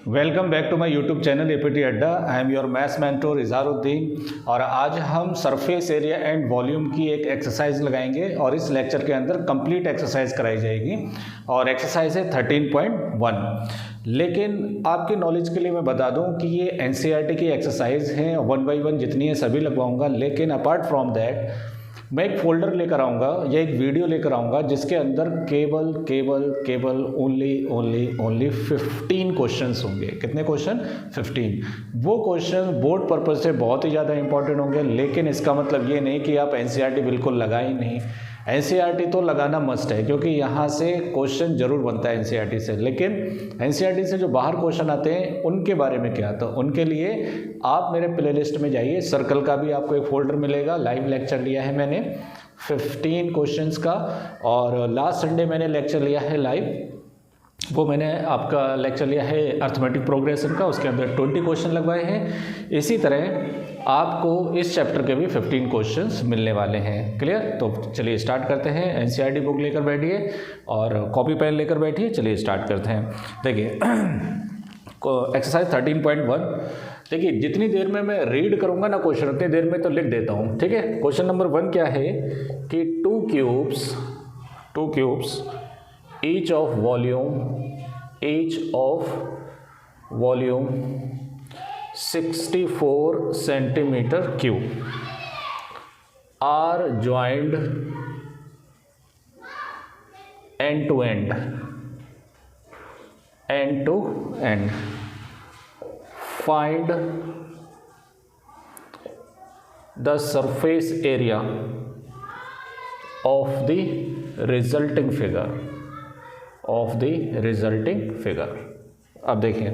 Welcome back to my YouTube channel APT Adda. I am your maths mentor Izharuddin और आज हम surface area and volume की एक exercise लगाएंगे और इस लेक्चर के अंदर कंप्लीट एक्सरसाइज कराई जाएगी और एक्सरसाइज है 13.1। लेकिन आपके नॉलेज के लिए मैं बता दूं कि ये एनसीईआरटी की एक्सरसाइज है, 1 बाई 1 जितनी है सभी लगवाऊंगा। लेकिन अपार्ट फ्रॉम दैट मैं एक फोल्डर लेकर आऊँगा या एक वीडियो लेकर आऊँगा जिसके अंदर केवल ओनली 15 क्वेश्चंस होंगे। कितने क्वेश्चन? 15। वो क्वेश्चन बोर्ड पर्पज़ से बहुत ही ज़्यादा इंपॉर्टेंट होंगे, लेकिन इसका मतलब ये नहीं कि आप एनसीईआरटी बिल्कुल लगाए ही नहीं। एनसीईआरटी तो लगाना मस्ट है क्योंकि यहाँ से क्वेश्चन जरूर बनता है एनसीईआरटी से। लेकिन एनसीईआरटी से जो बाहर क्वेश्चन आते हैं उनके बारे में क्या, तो उनके लिए आप मेरे प्लेलिस्ट में जाइए। सर्कल का भी आपको एक फोल्डर मिलेगा, लाइव लेक्चर लिया है मैंने 15 क्वेश्चंस का, और लास्ट संडे मैंने लेक्चर लिया है लाइव, वो मैंने आपका लेक्चर लिया है अर्थमेटिक प्रोग्रेशन का, उसके अंदर 20 क्वेश्चन लगवाए हैं। इसी तरह आपको इस चैप्टर के भी 15 क्वेश्चंस मिलने वाले हैं। क्लियर? तो चलिए स्टार्ट करते हैं। एनसीईआरटी बुक लेकर बैठिए और कॉपी पेन लेकर बैठिए। चलिए स्टार्ट करते हैं। देखिए एक्सरसाइज 13.1। देखिए जितनी देर में मैं रीड करूंगा ना क्वेश्चन, उतनी देर में तो लिख देता हूँ। ठीक है? क्वेश्चन नंबर 1 क्या है कि to cubes each of volume 64 centimeter cube are joined end to end find the surface area of the resulting figure अब देखिए,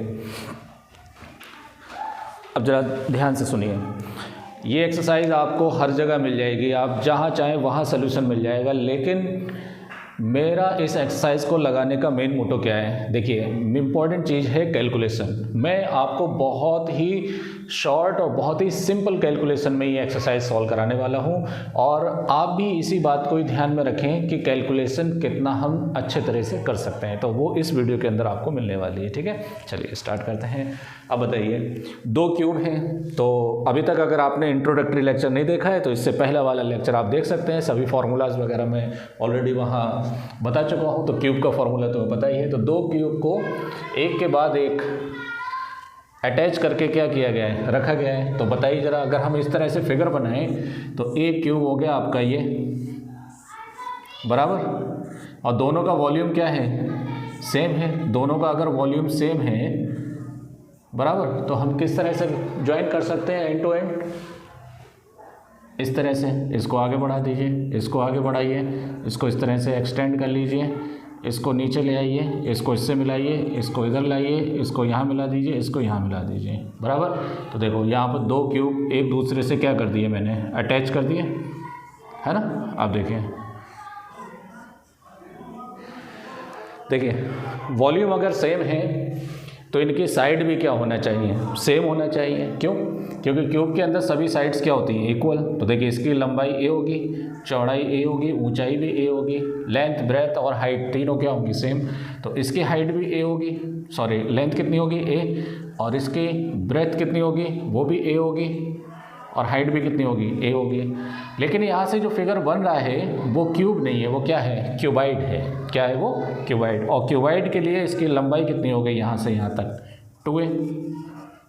अब जरा ध्यान से सुनिए। ये एक्सरसाइज आपको हर जगह मिल जाएगी, आप जहाँ चाहें वहाँ सलूशन मिल जाएगा। लेकिन मेरा इस एक्सरसाइज को लगाने का मेन मोटो क्या है? देखिए इम्पॉर्टेंट चीज़ है कैलकुलेशन। मैं आपको बहुत ही शॉर्ट और बहुत ही सिंपल कैलकुलेशन में ये एक्सरसाइज सॉल्व कराने वाला हूँ, और आप भी इसी बात को ही ध्यान में रखें कि कैलकुलेशन कितना हम अच्छे तरह से कर सकते हैं। तो वो इस वीडियो के अंदर आपको मिलने वाली है। ठीक है, चलिए स्टार्ट करते हैं। अब बताइए, 2 क्यूब हैं, तो अभी तक अगर आपने इंट्रोडक्टरी लेक्चर नहीं देखा है तो इससे पहला वाला लेक्चर आप देख सकते हैं। सभी फार्मूलाज वगैरह मैं ऑलरेडी वहाँ बता चुका हूँ, तो क्यूब का फार्मूला तो पता ही है। तो 2 क्यूब को एक के बाद एक अटैच करके क्या किया गया है, रखा गया है। तो बताइए जरा, अगर हम इस तरह से फिगर बनाएं तो 1 क्यूब हो गया आपका ये, बराबर, और दोनों का वॉल्यूम क्या है? सेम है। दोनों का अगर वॉल्यूम सेम है, बराबर, तो हम किस तरह से ज्वाइन कर सकते हैं एंड टू एंड? इस तरह से इसको आगे बढ़ा दीजिए, इसको आगे बढ़ाइए, इसको इस तरह से एक्सटेंड कर लीजिए, इसको नीचे ले आइए, इसको इससे मिलाइए, इसको इधर लाइए, इसको यहाँ मिला दीजिए, इसको यहाँ मिला दीजिए, बराबर। तो देखो यहाँ पर 2 क्यूब एक दूसरे से क्या कर दिए मैंने? अटैच कर दिए, है ना। अब देखिए वॉल्यूम अगर सेम है तो इनकी साइड भी क्या होना चाहिए? सेम होना चाहिए। क्यों? क्योंकि क्यूब के अंदर सभी साइड्स क्या होती हैं? इक्वल। तो देखिए इसकी लंबाई a होगी, चौड़ाई a होगी, ऊंचाई भी a होगी, लेंथ, ब्रेथ और हाइट तीनों क्या होंगी? सेम। तो इसकी हाइट भी a होगी, सॉरी लेंथ कितनी होगी? a, और इसकी ब्रेथ कितनी होगी? वो भी a होगी, और हाइट भी कितनी होगी? a होगी। लेकिन यहाँ से जो फिगर बन रहा है वो क्यूब नहीं है, वो क्या है? क्यूबाइड है। क्या है वो? क्यूबाइड। और क्यूबाइड के लिए इसकी लंबाई कितनी हो गई? यहाँ से यहाँ तक 2a,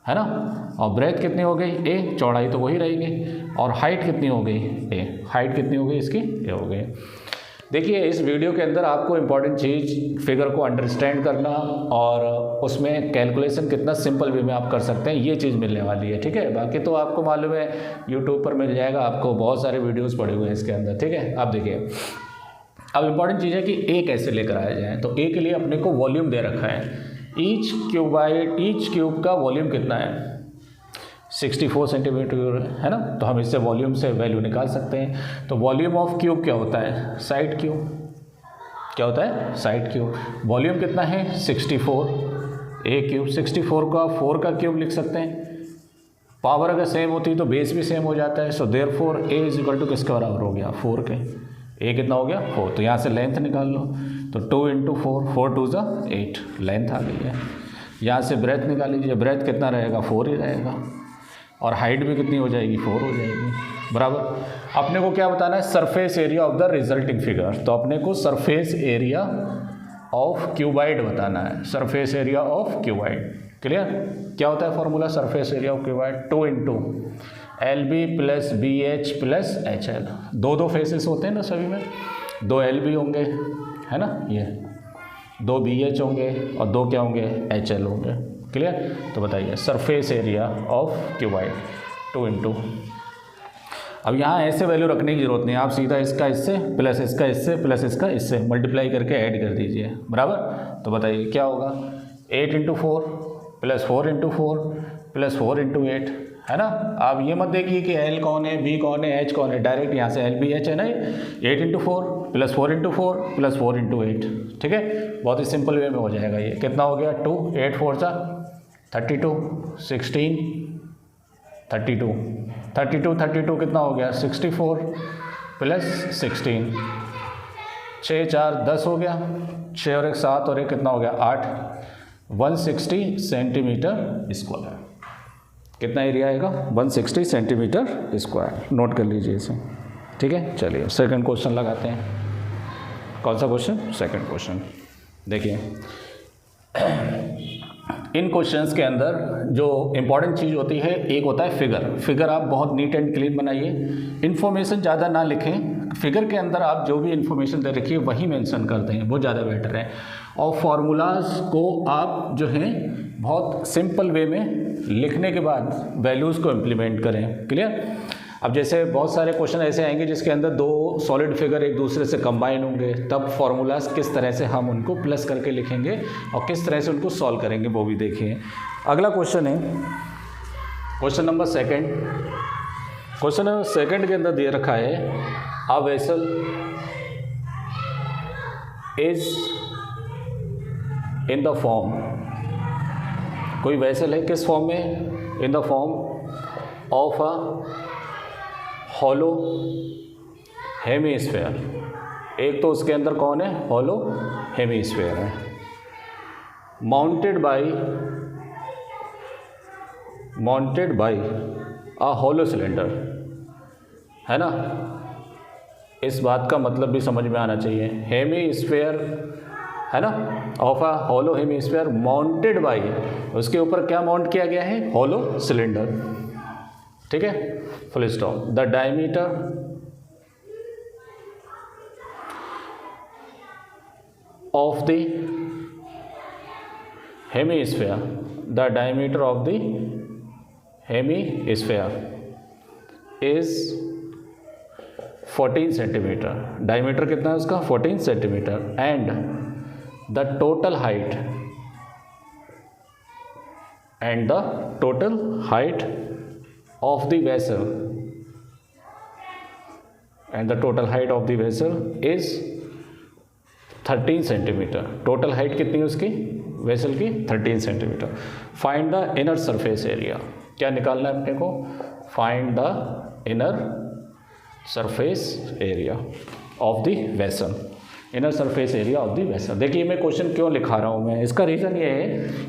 है ना। और ब्रेथ कितनी हो गई? a, चौड़ाई तो वही रहेगी, और हाइट कितनी हो गई? a, हाइट कितनी हो गई इसकी? a हो गई। देखिए इस वीडियो के अंदर आपको इम्पॉर्टेंट चीज़ फिगर को अंडरस्टैंड करना और उसमें कैलकुलेशन कितना सिंपल वे में आप कर सकते हैं, ये चीज़ मिलने वाली है। ठीक है, बाकी तो आपको मालूम है यूट्यूब पर मिल जाएगा, आपको बहुत सारे वीडियोस पड़े हुए हैं इसके अंदर। ठीक है, आप देखिए अब इम्पॉर्टेंट चीज़ है कि ए कैसे लेकर आया जाए। तो ए के लिए अपने को वॉल्यूम दे रखा है। ईच क्यूब का वॉल्यूम कितना है? 64 सेंटीमीटर, है ना। तो हम इससे वॉल्यूम से वैल्यू निकाल सकते हैं। तो वॉल्यूम ऑफ क्यूब क्या होता है? Side cube. क्या होता है? Side cube. वॉल्यूम कितना है? 64, a क्यूब। 64 का 4 का क्यूब लिख सकते हैं। पावर अगर सेम होती है तो बेस भी सेम हो जाता है। So therefore a is equal to किसके बराबर हो गया? 4 के। a कितना हो गया? 4। तो यहाँ से लेंथ निकाल लो, तो 2 × 4, 4 2 ज़ा 8, लेंथ आ गई है। यहाँ से ब्रेथ निकाल लीजिए, ब्रेथ कितना रहेगा 4 ही रहेगा, और हाइट भी कितनी हो जाएगी 4 हो जाएगी, बराबर। अपने को क्या बताना है, surface area of the resulting figure. तो अपने को सरफेस एरिया ऑफ क्यूबाइड बताना है, surface area of cuboid. Clear? क्या होता है formula surface area of cuboid, 2 × LB + BH + HL। दो फेसेस होते हैं ना सभी में, 2 LB होंगे, है ना, ये 2 BH होंगे और 2 क्या होंगे, HL होंगे। क्लियर? तो बताइए सरफेस एरिया ऑफ क्यूबाइड 2 × अब यहाँ ऐसे वैल्यू रखने की जरूरत नहीं, आप सीधा इसका इससे प्लस इसका इससे प्लस इसका इससे मल्टीप्लाई करके ऐड कर दीजिए, बराबर। तो बताइए क्या होगा, 8 × 4 + 4 × 4 + 4 × 8, है ना। आप ये मत देखिए कि L कौन है, B कौन है, H कौन है, डायरेक्ट यहाँ से LBH है ना, 8 × 4 + 4 × 4 + 4 × 8, ठीक है। बहुत ही सिंपल वे में हो जाएगा ये। कितना हो गया, 2, 8 4 सा 32, 16 32 32 32 कितना हो गया, 64 + 16, 6 4 10 हो गया, 6 और 1 7 और 1 कितना हो गया 8, 160 सेंटीमीटर स्क्वायर। कितना एरिया आएगा, 160 सेंटीमीटर स्क्वायर। नोट कर लीजिए इसे, ठीक है। चलिए सेकंड क्वेश्चन लगाते हैं। कौन सा क्वेश्चन, सेकंड क्वेश्चन। देखिए इन क्वेश्चंस के अंदर जो इम्पॉर्टेंट चीज़ होती है, एक होता है फिगर आप बहुत नीट एंड क्लीन बनाइए, इन्फॉर्मेशन ज़्यादा ना लिखें, फिगर के अंदर आप जो भी इन्फॉर्मेशन दे रखिए वही मेंशन कर दें, वो ज़्यादा बेटर है। और फार्मूलाज को आप जो हैं बहुत सिंपल वे में लिखने के बाद वैल्यूज़ को इम्प्लीमेंट करें। क्लियर? अब जैसे बहुत सारे क्वेश्चन ऐसे आएंगे जिसके अंदर 2 सॉलिड फिगर एक दूसरे से कंबाइन होंगे, तब फार्मूलाज किस तरह से हम उनको प्लस करके लिखेंगे और किस तरह से उनको सॉल्व करेंगे वो भी देखिए। अगला क्वेश्चन है question number second. Question number second के अंदर दे रखा है, a vessel is in the form, कोई वेसल है किस फॉर्म में, in the form of a hollow hemisphere. एक तो उसके अंदर कौन है, हॉलो हेमीस्फेयर है, mounted by a hollow cylinder, है ना। इस बात का मतलब भी समझ में आना चाहिए, हेमीस्फेयर है ना, of a hollow hemisphere mounted by, उसके ऊपर क्या माउंट किया गया है, हॉलो सिलेंडर, ठीक है, full stop. The diameter of the hemisphere, the diameter of the hemisphere is 14 centimetre. Diameter कितना है उसका, 14 centimetre. And the total height of the vessel is 13 centimetre. Total height कितनी है उसकी, वेसल की, 13 centimetre. Find the inner surface area, क्या निकालना है अपने को, find the inner surface area of the vessel, inner surface area of the vessel. देखिए मैं क्वेश्चन क्यों लिखा रहा हूँ मैं, इसका रीज़न ये है,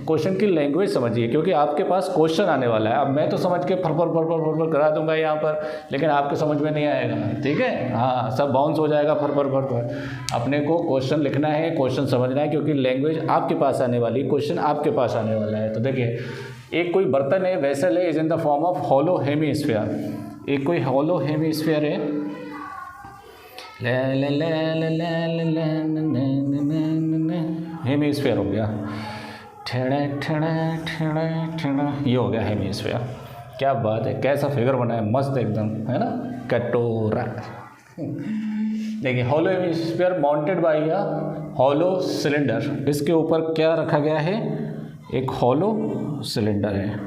क्वेश्चन की लैंग्वेज समझिए, क्योंकि आपके पास क्वेश्चन आने वाला है। अब मैं तो समझ के फर करा दूंगा यहाँ पर, लेकिन आपके समझ में नहीं आएगा, ठीक है, हाँ, सब बाउंस हो जाएगा फर। अपने को क्वेश्चन लिखना है, क्वेश्चन समझना है, क्योंकि लैंग्वेज आपके पास आने वाली, क्वेश्चन आपके पास आने वाला है। तो देखिए एक कोई बर्तन है, वेसल है, is in the form of hollow hemisphere. एक कोई हॉलो हेमीस्फीयर है, हेमीस्फीयर हो गया, ये हो गया हेमीस्फीयर। क्या बात है, कैसा फिगर बना है, मस्त एकदम, है ना, कटोरा। देखिए hollow hemisphere mounted by a hollow cylinder, इसके ऊपर क्या रखा गया है, एक हॉलो सिलेंडर है।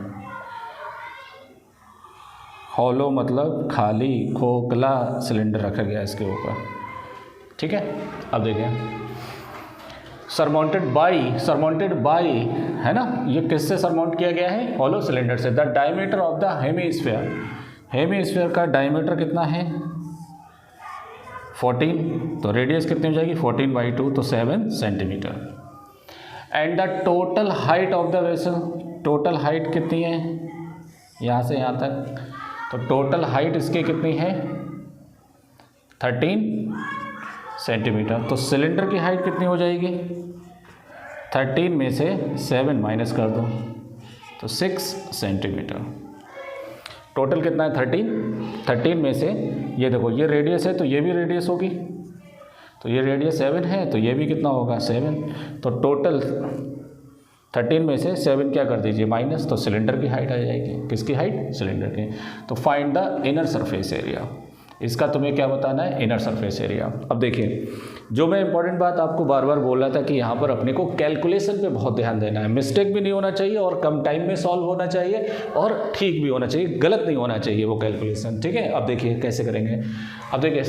हॉलो मतलब खाली, खोखला सिलेंडर रखा गया इसके ऊपर, ठीक है। अब देखिए सरमाउंटेड बाई है ना, ये किससे सरमाउंट किया गया है, हॉलो सिलेंडर से। The diameter of the hemisphere का डायमीटर कितना है, 14, तो रेडियस कितनी हो जाएगी, 14/2, तो 7 centimetre. And the total height of the vessel, total height कितनी है यहाँ से यहाँ तक, तो टोटल हाइट इसकी कितनी है 13 सेंटीमीटर। तो सिलेंडर की हाइट कितनी हो जाएगी, 13 में से 7 माइनस कर दो तो 6 सेंटीमीटर। टोटल कितना है 13 में से ये देखो ये रेडियस है तो ये भी रेडियस होगी, तो ये रेडियस 7 है तो ये भी कितना होगा 7, तो टोटल 13 में से 7 क्या कर दीजिए माइनस, तो सिलेंडर की हाइट आ जाएगी। किसकी हाइट, सिलेंडर की। तो find the inner surface area, इसका तुम्हें क्या बताना है, इनर सरफेस एरिया। अब देखिए जो मैं इंपॉर्टेंट बात आपको बार बार बोल रहा था कि यहाँ पर अपने को कैलकुलेशन पे बहुत ध्यान देना है, मिस्टेक भी नहीं होना चाहिए और कम टाइम में सॉल्व होना चाहिए और ठीक भी होना चाहिए, गलत नहीं होना चाहिए वो कैलकुलेशन, ठीक है। अब देखिए कैसे करेंगे, अब देखिए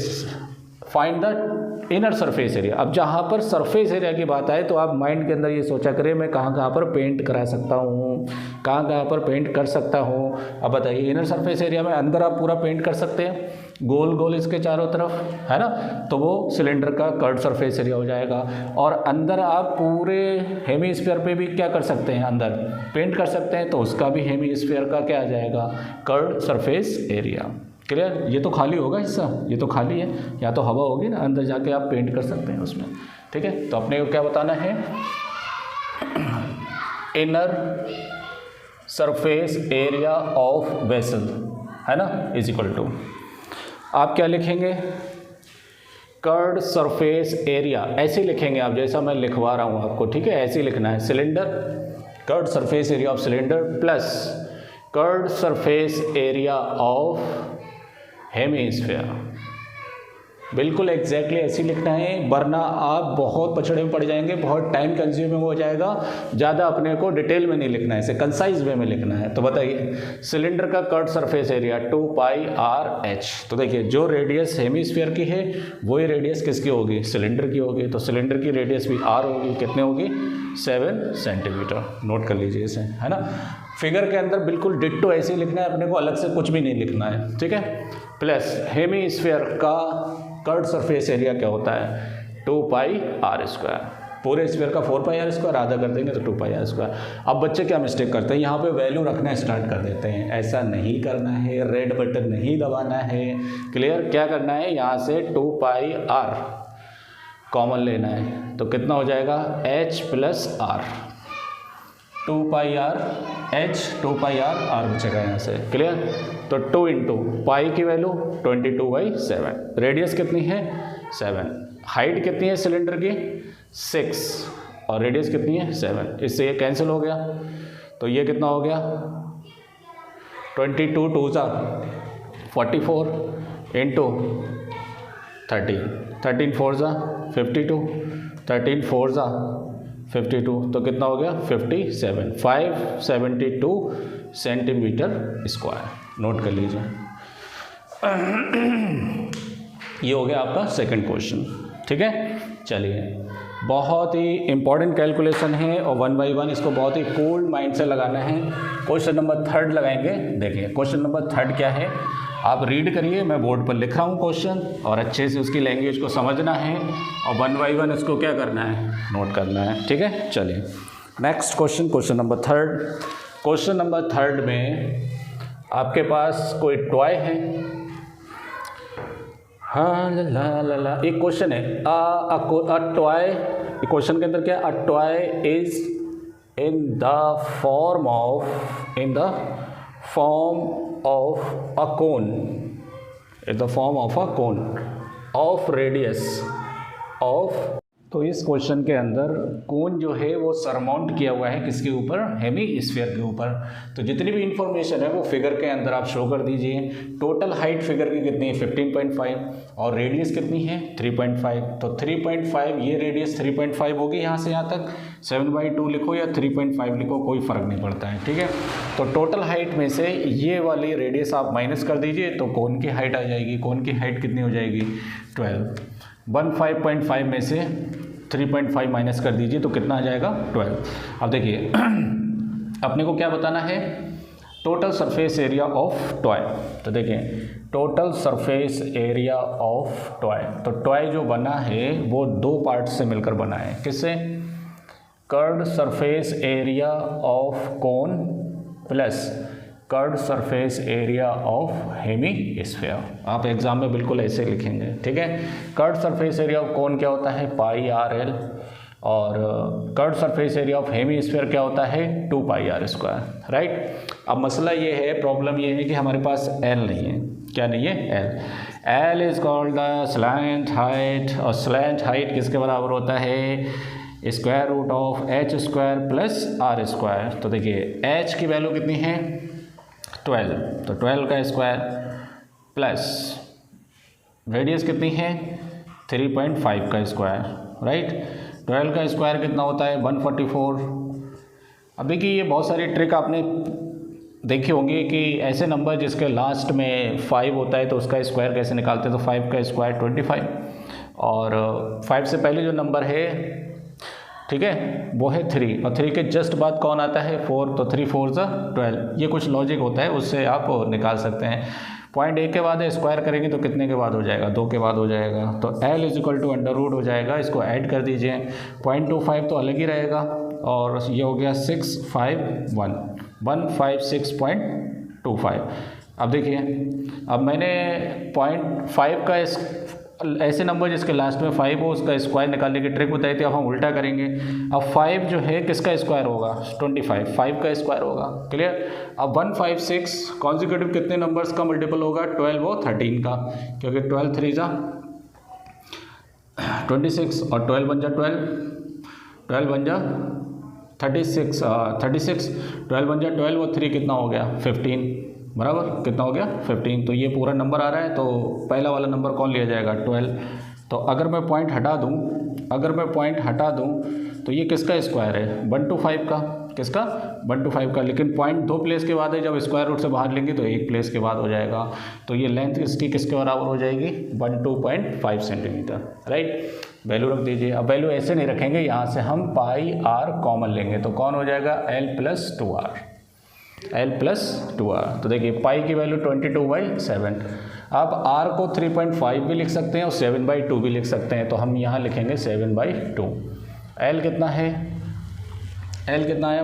find the inner surface area. अब जहाँ पर सरफेस एरिया की बात आए तो आप माइंड के अंदर ये सोचा करें मैं कहाँ कहाँ पर पेंट करा सकता हूँ, कहाँ कहाँ पर पेंट कर सकता हूँ। अब बताइए इनर सरफेस एरिया में अंदर आप पूरा पेंट कर सकते हैं, गोल गोल इसके चारों तरफ, है ना, तो वो सिलेंडर का कर्व सरफेस एरिया हो जाएगा। और अंदर आप पूरे हेमीस्फीयर पे भी क्या कर सकते हैं, अंदर पेंट कर सकते हैं, तो उसका भी हेमीस्फीयर का क्या आ जाएगा, कर्व सरफेस एरिया। क्लियर, ये तो खाली होगा हिस्सा, ये तो खाली है, या तो हवा होगी ना, अंदर जाके आप पेंट कर सकते हैं उसमें, ठीक है। तो अपने को क्या बताना है, inner surface area of vessel, है ना, इज इक्वल टू, आप क्या लिखेंगे, कर्व्ड सरफेस एरिया, ऐसे लिखेंगे आप जैसा मैं लिखवा रहा हूँ आपको, ठीक है, ऐसे ही लिखना है, cylinder curved surface area of cylinder plus curved surface area of hemisphere, बिल्कुल एग्जैक्टली ऐसे ही लिखना है, वरना आप बहुत पछड़े में पड़ जाएंगे, बहुत टाइम कंज्यूमिंग हो जाएगा, ज़्यादा अपने को डिटेल में नहीं लिखना है, इसे कंसाइज वे में लिखना है। तो बताइए सिलेंडर का कर्व्ड सरफेस एरिया 2πr/h, तो देखिए जो रेडियस हेमीस्फीयर की है वही रेडियस किसकी होगी, सिलेंडर की होगी, तो सिलेंडर की रेडियस भी r होगी, कितने होगी 7 सेंटीमीटर। नोट कर लीजिए इसे, है ना। फिगर के अंदर बिल्कुल डिट्टो ऐसे ही लिखना है, अपने को अलग से कुछ भी नहीं लिखना है, ठीक है। प्लस हेमीस्फीयर का कर्व्ड सरफेस एरिया क्या होता है 2πr², पूरे स्फीयर का 4πr², आधा कर देंगे तो 2πr²। अब बच्चे क्या मिस्टेक करते हैं, यहाँ पे वैल्यू रखना स्टार्ट कर देते हैं, ऐसा नहीं करना है, रेड बटन नहीं दबाना है। क्लियर, क्या करना है, यहाँ से 2πr कॉमन लेना है, तो कितना हो जाएगा h + r, 2πr h 2πr r बचेगा यहाँ से। क्लियर, तो 2 इंटू पाई की वैल्यू 22/7, रेडियस कितनी है 7, हाइट कितनी है सिलेंडर की 6 और रेडियस कितनी है 7, इससे ये कैंसिल हो गया, तो ये कितना हो गया 22 2 44 इंटू 13, 13 4 52, 13 4 52, तो कितना हो गया 57, 572 सेंटीमीटर स्क्वायर। नोट कर लीजिए, ये हो गया आपका सेकंड क्वेश्चन, ठीक है। चलिए, बहुत ही इंपॉर्टेंट कैलकुलेशन है और 1 बाई 1 इसको बहुत ही कोल्ड माइंड से लगाना है। क्वेश्चन नंबर 3 लगाएंगे। देखिए क्वेश्चन नंबर 3 क्या है, आप रीड करिए, मैं बोर्ड पर लिख रहा हूँ क्वेश्चन, और अच्छे से उसकी लैंग्वेज को समझना है और 1 बाई 1 इसको क्या करना है, नोट करना है, ठीक है। चलिए next question, question number 3। Question number 3 में आपके पास कोई टॉय है, हाँ ला एक क्वेश्चन है, अ टॉय, क्वेश्चन के अंदर क्या, a toy is in the form of a cone, in the form of a cone of radius of, तो इस क्वेश्चन के अंदर कोन जो है वो सरमाउंट किया हुआ है किसके ऊपर, हेमीस्फीयर के ऊपर। तो जितनी भी इंफॉर्मेशन है वो फिगर के अंदर आप शो कर दीजिए। टोटल हाइट फिगर की कितनी है 15.5 और रेडियस कितनी है 3.5, तो 3.5 ये रेडियस 3.5 होगी यहाँ से यहाँ तक, 7/2 लिखो या 3.5 लिखो, कोई फ़र्क नहीं पड़ता है, ठीक है। तो टोटल हाइट में से ये वाली रेडियस आप माइनस कर दीजिए तो कोन की हाइट आ जाएगी। कोन की हाइट कितनी हो जाएगी 12, 15.5 में से 3.5 माइनस कर दीजिए तो कितना आ जाएगा 12। अब देखिए अपने को क्या बताना है, total surface area of toy. तो देखिए total surface area of toy, तो टॉय जो बना है वो 2 पार्ट से मिलकर बना है, किससे, curved surface area of cone plus curved surface area of hemisphere. आप एग्जाम में बिल्कुल ऐसे लिखेंगे, ठीक है। Curved surface area of cone क्या होता है, पाई आर एल, और curved surface area of hemisphere क्या होता है, 2 पाई आर स्क्वायर, राइट। अब मसला ये है, प्रॉब्लम ये है कि हमारे पास एल नहीं है। क्या नहीं है, L is called the slant height, और स्लैंट हाइट किसके बराबर होता है, square root of H square plus R square. तो देखिए एच की वैल्यू कितनी है, 12, तो 12 का स्क्वायर प्लस रेडियस कितनी है, 3.5 का स्क्वायर, राइट। 12 का स्क्वायर कितना होता है, 144। अब देखिए ये बहुत सारी ट्रिक आपने देखी होंगी कि ऐसे नंबर जिसके लास्ट में 5 होता है तो उसका स्क्वायर कैसे निकालते हैं। तो 5 का स्क्वायर 25, और 5 से पहले जो नंबर है, ठीक है, वो है 3, और 3 के जस्ट बाद कौन आता है, 4, तो 3 4 12। ये कुछ लॉजिक होता है, उससे आप निकाल सकते हैं। पॉइंट 1 के बाद स्क्वायर करेंगे तो कितने के बाद हो जाएगा, 2 के बाद हो जाएगा। तो L is equal to under root हो जाएगा, इसको ऐड कर दीजिए। 0.25 तो अलग ही रहेगा, और ये हो गया 651, 156.25। अब देखिए, अब मैंने 0.5 का ऐसे नंबर जिसके लास्ट में 5 हो उसका स्क्वायर निकालने की ट्रिक बताई थी। अब हम उल्टा करेंगे। अब 5 जो है किसका स्क्वायर होगा, 25, 5 का स्क्वायर होगा, क्लियर। अब 156 कॉन्जिक्यूटिव कितने नंबर्स का मल्टीपल होगा, 12 और 13 का, क्योंकि 12 3 जा 26, और 12 बन जा 12, 12 बन जा 36, 12 बन जा 12, और 3 कितना हो गया, 15, बराबर कितना हो गया, 15। तो ये पूरा नंबर आ रहा है, तो पहला वाला नंबर कौन लिया जाएगा, 12। तो अगर मैं पॉइंट हटा दूं, तो ये किसका स्क्वायर है, 125 का, किसका, 125 का। लेकिन पॉइंट 2 प्लेस के बाद है, जब स्क्वायर रूट से बाहर लेंगे तो 1 प्लेस के बाद हो जाएगा। तो ये लेंथ इसकी किसके बराबर हो जाएगी, 12.5 सेंटीमीटर, राइट। वैल्यू रख दीजिए। अब वैल्यू ऐसे नहीं रखेंगे, यहाँ से हम पाई आर कॉमन लेंगे, तो कौन हो जाएगा, L + 2R, L + 2R। तो देखिए पाई की वैल्यू 22/7। आप R को 3.5 भी लिख सकते हैं और 7/2 भी लिख सकते हैं, तो हम यहाँ लिखेंगे 7/2। L कितना है,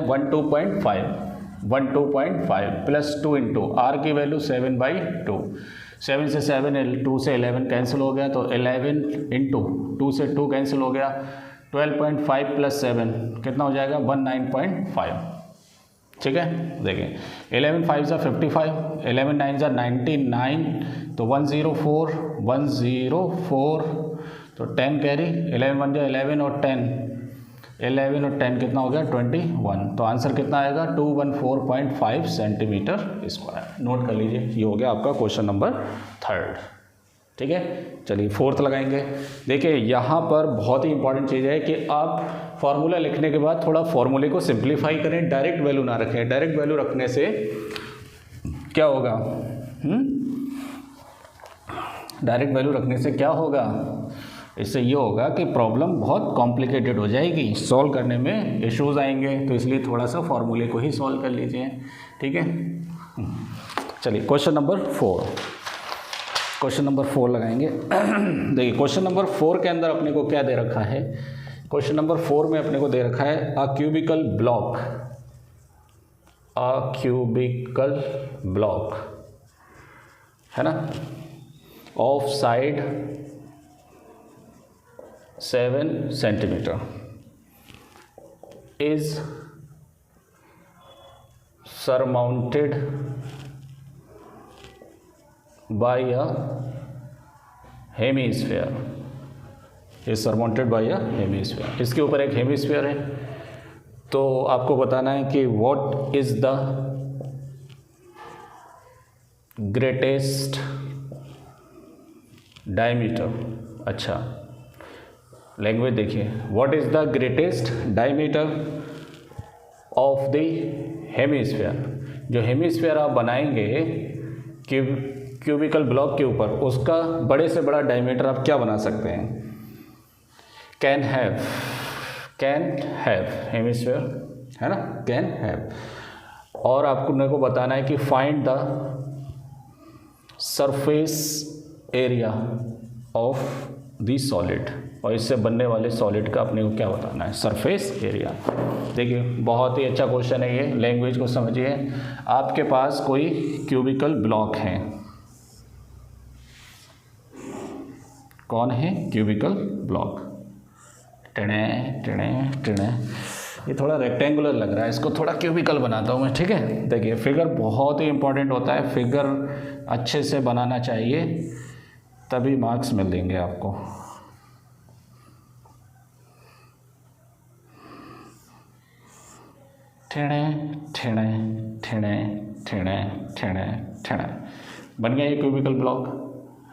12.5 प्लस 2 इंटू R की वैल्यू 7/2। 7 से 7, 2 से 11 कैंसिल हो गया, तो 11 इंटू 2 से 2 कैंसिल हो गया, 12.5 + 7 कितना हो जाएगा, 19.5, ठीक है। देखिए 11 5 = 55, 11 9 = 99, तो 104, तो 10 कैरी, 11 1 = 11 और 10, 11 और 10 कितना हो गया, 21। तो आंसर कितना आएगा, 214.5 सेंटीमीटर स्क्वायर। नोट कर लीजिए, ये हो गया आपका क्वेश्चन नंबर 3, ठीक है। चलिए 4th लगाएंगे। देखिए यहाँ पर बहुत ही इंपॉर्टेंट चीज़ है कि आप फार्मूला लिखने के बाद थोड़ा फार्मूले को सिंप्लीफाई करें, डायरेक्ट वैल्यू ना रखें। डायरेक्ट वैल्यू रखने से क्या होगा, डायरेक्ट वैल्यू रखने से क्या होगा, इससे ये होगा कि प्रॉब्लम बहुत कॉम्प्लिकेटेड हो जाएगी, सॉल्व करने में इश्यूज आएंगे। तो इसलिए थोड़ा सा फार्मूले को ही सॉल्व कर लीजिए, ठीक है। चलिए क्वेश्चन नंबर 4 लगाएंगे। देखिए क्वेश्चन नंबर 4 के अंदर अपने को क्या दे रखा है, क्वेश्चन नंबर 4 में अपने को दे रखा है अ क्यूबिकल ब्लॉक है ना, of side 7 centimetre is surmounted by a hemisphere, is surmounted by a hemisphere। इसके ऊपर एक हेमिस्फीयर है, तो आपको बताना है कि what is the greatest diameter. अच्छा लैंग्वेज देखिए, what is the greatest diameter of the hemisphere. जो हेमिस्फीयर आप बनाएंगे क्यूबिकल ब्लॉक के ऊपर, उसका बड़े से बड़ा डायमीटर आप क्या बना सकते हैं, कैन हैव हेमिस्फीयर है ना, कैन हैव। और आपको मेरे को बताना है कि find the surface area of the solid. और इससे बनने वाले सॉलिड का अपने को क्या बताना है, सरफेस एरिया। देखिए बहुत ही अच्छा क्वेश्चन है ये, लैंग्वेज को समझिए। आपके पास कोई क्यूबिकल ब्लॉक है, कौन है, क्यूबिकल ब्लॉक, टेढ़े टेढ़े टेढ़े, ये थोड़ा रेक्टेंगुलर लग रहा है, इसको थोड़ा क्यूबिकल बनाता हूँ मैं, ठीक है। देखिए फिगर बहुत ही इंपॉर्टेंट होता है, फिगर अच्छे से बनाना चाहिए तभी मार्क्स मिल देंगे आपको। ठेड़े ठेड़े ठेड़े ठेड़े ठेड़े ठेड़े, बन गया ये क्यूबिकल ब्लॉक,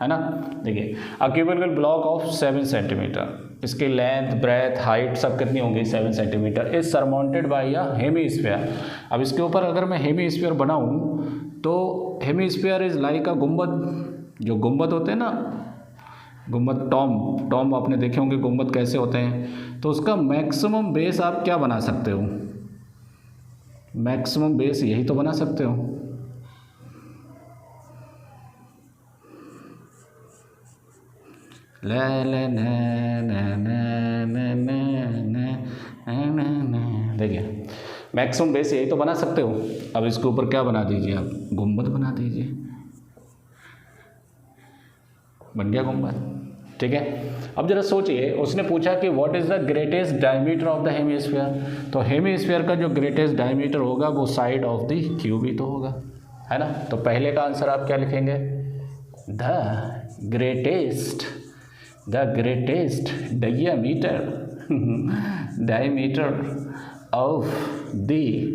है ना। देखिए a cubical block of 7 centimetre, इसकी लेंथ ब्रेथ हाइट सब कितनी होंगी, 7 centimetre, is surmounted by a hemisphere. अब इसके ऊपर अगर मैं हेमीस्फीयर बनाऊं तो हेमीस्फीयर इज लाइक अ गुंबद, जो गुंबद होते हैं ना, गुंबद, टॉम आपने देखे होंगे गुंबद कैसे होते हैं, तो उसका मैक्सिमम बेस आप क्या बना सकते हो, मैक्सिमम बेस यही तो बना सकते हो। ले ले ने ने ने ने ने ने, देखिए मैक्सिमम बेस यही तो बना सकते हो। अब इसके ऊपर क्या बना दीजिए आप, गुंबद बना दीजिए, बन गया गुंबद, ठीक है। अब जरा सोचिए, उसने पूछा कि what is the greatest diameter of the hemisphere, तो हेमीस्फीयर का जो ग्रेटेस्ट डायमीटर होगा वो साइड ऑफ द क्यूब ही तो होगा, है ना। तो पहले का आंसर आप क्या लिखेंगे, the greatest diameter of the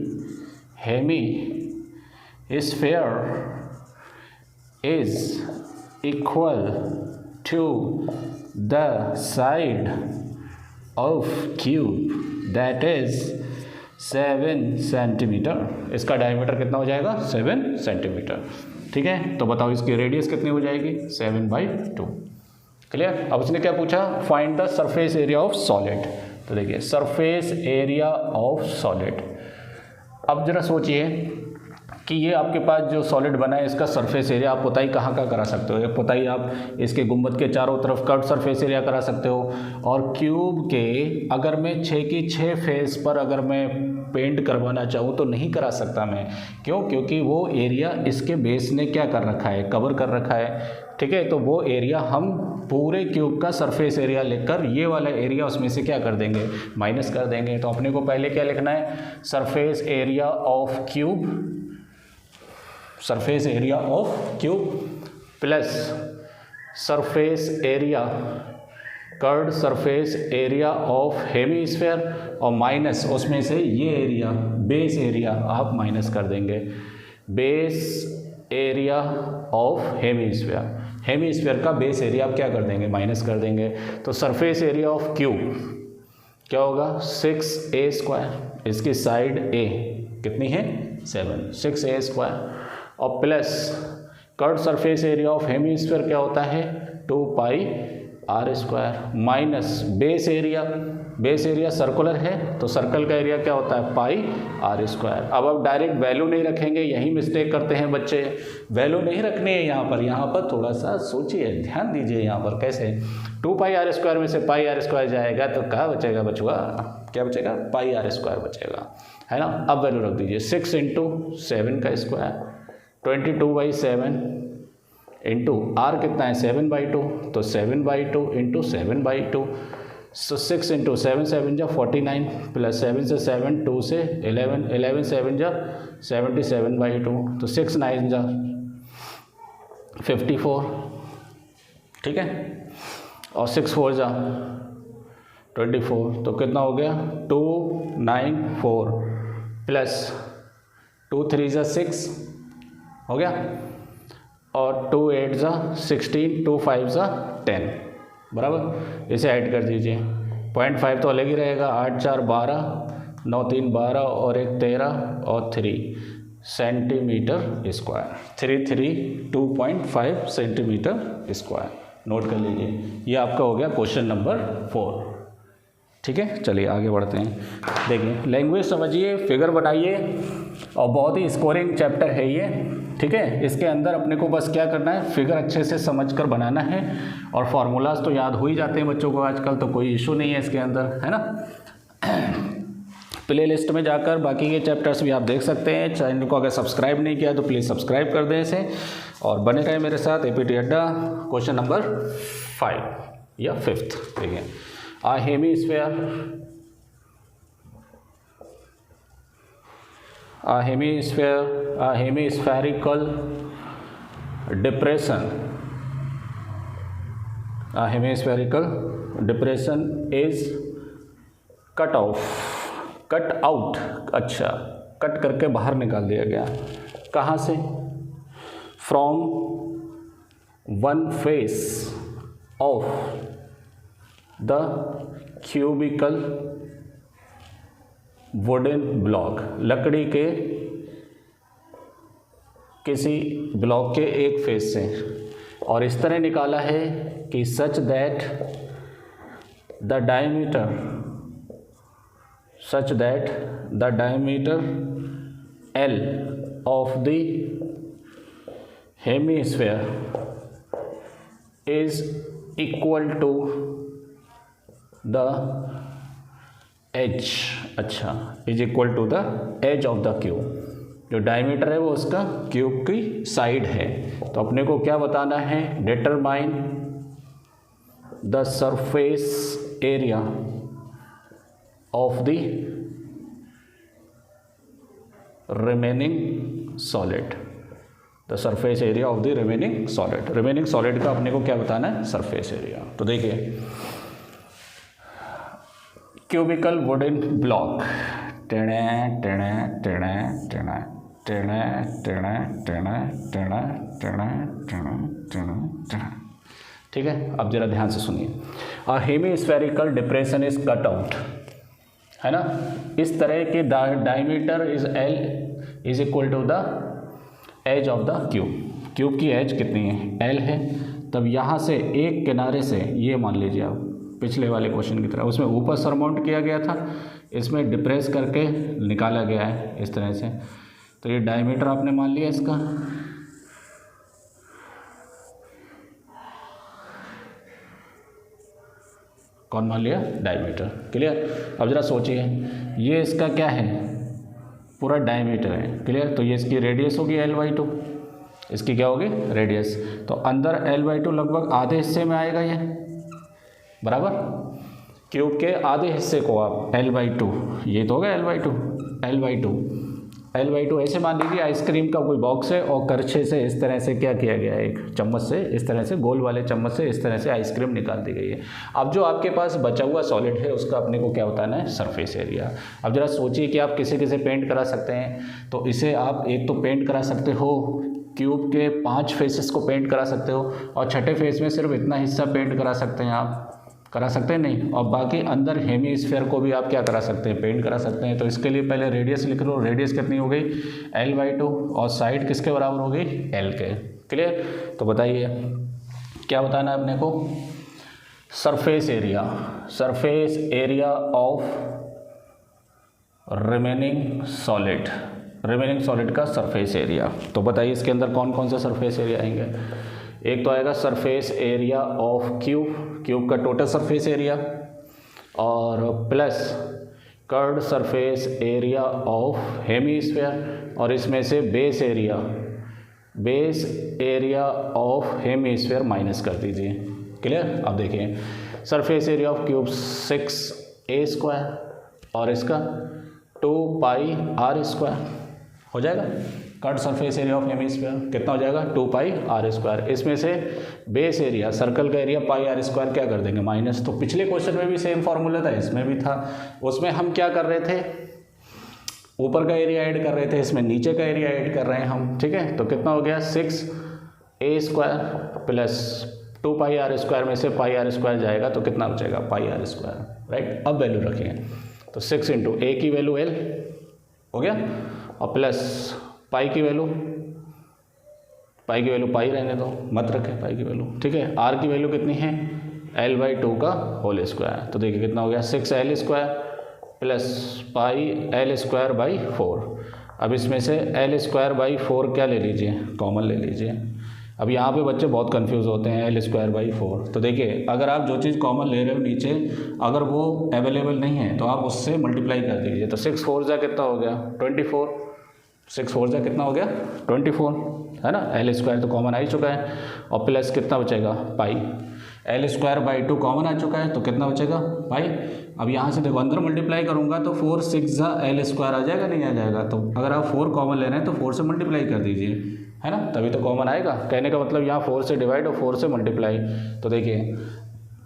hemisphere is equal to the side of cube, that is 7 centimetre. इसका डायमीटर कितना हो जाएगा, 7 सेंटीमीटर, ठीक है। तो बताओ इसकी रेडियस कितनी हो जाएगी, 7/2, क्लियर। अब उसने क्या पूछा, find the surface area of solid. तो देखिए सरफेस एरिया ऑफ सॉलिड, अब जरा सोचिए कि ये आपके पास जो सॉलिड बना है इसका सरफेस एरिया आप पुताई कहाँ का करा सकते हो, एक पुताई आप इसके गुंबद के चारों तरफ कर्व सरफेस एरिया करा सकते हो, और क्यूब के अगर मैं 6 की 6 फेस पर अगर मैं पेंट करवाना चाहूँ तो नहीं करा सकता मैं, क्यों, क्योंकि वो एरिया इसके बेस ने क्या कर रखा है, कवर कर रखा है, ठीक है। तो वो एरिया हम पूरे क्यूब का सरफेस एरिया लेकर ये वाला एरिया उसमें से क्या कर देंगे, माइनस कर देंगे। तो अपने को पहले क्या लिखना है, surface area of cube, surface area of cube plus surface area, curved surface area of hemisphere, और माइनस उसमें से ये एरिया, बेस एरिया आप माइनस कर देंगे, base area of hemisphere, hemisphere का बेस एरिया आप क्या कर देंगे, माइनस कर देंगे। तो सरफेस एरिया ऑफ क्यूब क्या होगा, 6a², इसकी साइड a कितनी है, 7, 6a², और plus curved surface area of hemisphere क्या होता है, 2πr², minus base area, base area circular है तो सर्कल का एरिया क्या होता है, πr²। अब आप डायरेक्ट वैल्यू नहीं रखेंगे, यही मिस्टेक करते हैं बच्चे, वैल्यू नहीं रखनी है यहाँ पर थोड़ा सा सोचिए, ध्यान दीजिए यहाँ पर कैसे, 2πr² में से πr² जाएगा तो क्या बचेगा बचुआ, क्या बचेगा, πr² बचेगा, है ना। अब वैल्यू रख दीजिए, 6 × 7 का स्क्वायर, 22/7 इंटू आर कितना है, 7/2, तो 7/2 इंटू 7/2, सो 6 × 7 7 जा 49, प्लस 7 से 7 2 से 11, 11 7 जा 77/2, तो 6 9 जा 54, ठीक है, और 6 4 जा 24, तो कितना हो गया, 294 प्लस 2 3 जा 6 हो गया, और 2 8 जा 16, 2 5 जा 10, बराबर। इसे ऐड कर दीजिए, 0.5 तो अलग ही रहेगा, 8 4 12, 9 3 12 और 1 13 और 3 centimetre square, 2.5 centimetre square, note कर लीजिए। ये आपका हो गया क्वेश्चन नंबर 4, ठीक है। चलिए आगे बढ़ते हैं। देखिए लैंग्वेज समझिए, फिगर बनाइए, और बहुत ही स्कोरिंग चैप्टर है ये, ठीक है। इसके अंदर अपने को बस क्या करना है, फिगर अच्छे से समझकर बनाना है और फार्मूलाज तो याद हो ही जाते हैं बच्चों को आजकल, तो कोई इशू नहीं है इसके अंदर, है ना। प्ले लिस्ट में जाकर बाकी के चैप्टर्स भी आप देख सकते हैं। चैनल को अगर सब्सक्राइब नहीं किया तो प्लीज़ सब्सक्राइब कर दें इसे और बने रहें मेरे साथ। एपीटी अड्डा क्वेश्चन नंबर 5 या 5th देखिए। A hemispherical depression is cut out, अच्छा, कट करके बाहर निकाल दिया गया। कहाँ से? From one face of the cubical wooden block, लकड़ी के किसी ब्लॉक के एक फेस से, और इस तरह निकाला है कि such that the diameter L of the hemisphere is equal to the edge, अच्छा, is equal to the edge of the cube। जो डायमीटर है वो उसका क्यूब की साइड है। तो अपने को क्या बताना है, determine the surface area of the remaining solid, the surface area of the remaining solid का अपने को क्या बताना है, सरफेस एरिया। तो देखिए क्यूबिकल वुडन ब्लॉक, टेढ़े टेढ़े टेढ़े टेढ़े टेढ़े टेढ़े टेढ़े टेढ़े टेढ़े टेढ़े टेढ़े टेढ़े, ठीक है। अब जरा ध्यान से सुनिए। A hemispherical depression is cut out, है ना। इस तरह के diameter is L is equal to the edge of the cube की एज कितनी है, L है। तब यहाँ से एक किनारे से, ये मान लीजिए आप पिछले वाले क्वेश्चन की तरह, उसमें ऊपर सरमाउंट किया गया था, इसमें डिप्रेस करके निकाला गया है इस तरह से। तो ये डायमीटर आपने मान लिया इसका, कौन मान लिया, डायमीटर, क्लियर। अब जरा सोचिए, ये इसका क्या है, पूरा डायमीटर है, क्लियर। तो ये इसकी रेडियस होगी L/2, इसकी क्या होगी, रेडियस। तो अंदर L/2 लगभग आधे हिस्से में आएगा ये, बराबर। क्यूब के आधे हिस्से को आप L/2, ये तो होगा L/2 ऐसे मान लीजिए आइसक्रीम का कोई बॉक्स है और करछे से इस तरह से क्या किया गया है, एक चम्मच से इस तरह से, गोल वाले चम्मच से इस तरह से आइसक्रीम निकाल दी गई है। अब जो आपके पास बचा हुआ सॉलिड है उसका अपने को क्या बताना है, सरफेस एरिया। अब जरा सोचिए कि आप किसे पेंट करा सकते हैं। तो इसे आप एक तो पेंट करा सकते हो, क्यूब के 5 फेसेस को पेंट करा सकते हो, और छठे फेस में सिर्फ इतना हिस्सा पेंट करा सकते हैं, आप करा सकते हैं नहीं, और बाकी अंदर हेमीस्फीयर को भी आप क्या करा सकते हैं, पेंट करा सकते हैं। तो इसके लिए पहले रेडियस लिख लो, रेडियस कितनी हो गई, L/2, और साइड किसके बराबर हो गई, L के, क्लियर। तो बताइए क्या बताना है अपने को, surface area of remaining solid का सरफेस एरिया। तो बताइए इसके अंदर कौन कौन सा सरफेस एरिया आएंगे। एक तो आएगा सरफेस एरिया ऑफ क्यूब का टोटल सरफेस एरिया, और plus curved surface area of hemisphere, और इसमें से base area of hemisphere minus कर दीजिए, क्लियर। अब देखिए surface area of cube 6a² और इसका 2πr² हो जाएगा। Cut surface area of hemisphere कितना हो जाएगा, 2πr²। इसमें से बेस एरिया, सर्कल का एरिया πr² क्या कर देंगे, माइनस। तो पिछले क्वेश्चन में भी सेम फार्मूला था, इसमें भी था। उसमें हम क्या कर रहे थे, ऊपर का एरिया ऐड कर रहे थे, इसमें नीचे का एरिया ऐड कर रहे हैं हम, ठीक है। तो कितना हो गया, 6a² प्लस 2πr² में से πr² जाएगा तो कितना बचेगा, πr², राइट। अब वैल्यू रखिए, तो 6 इंटू a की वैल्यू L हो गया, और प्लस पाई की वैल्यू पाई रहने दो, मत रखें पाई की वैल्यू, ठीक है। r की वैल्यू कितनी है, L/2 का होल स्क्वायर। तो देखिए कितना हो गया, 6L² प्लस πL²/4। अब इसमें से L²/4 क्या ले लीजिए, कॉमन ले लीजिए। अब यहाँ पे बच्चे बहुत कंफ्यूज होते हैं, L²/4। तो देखिए अगर आप जो चीज़ कॉमन ले रहे हो नीचे, अगर वो अवेलेबल नहीं है तो आप उससे मल्टीप्लाई कर दीजिए। तो 6 4 जा कितना हो गया 24, 6 4 जा कितना हो गया 24, है ना। L² तो कॉमन आ ही चुका है, और प्लस कितना बचेगा पाई। L²/2 कॉमन आ चुका है तो कितना बचेगा पाई। अब यहाँ से देखो अंदर मल्टीप्लाई करूँगा तो 4 6 जा L² आ जाएगा, नहीं आ जाएगा। तो अगर आप 4 कॉमन ले रहे हैं तो 4 से मल्टीप्लाई कर दीजिए, है ना, तभी तो कॉमन आएगा। कहने का मतलब यहाँ 4 से डिवाइड और 4 से मल्टीप्लाई। तो देखिए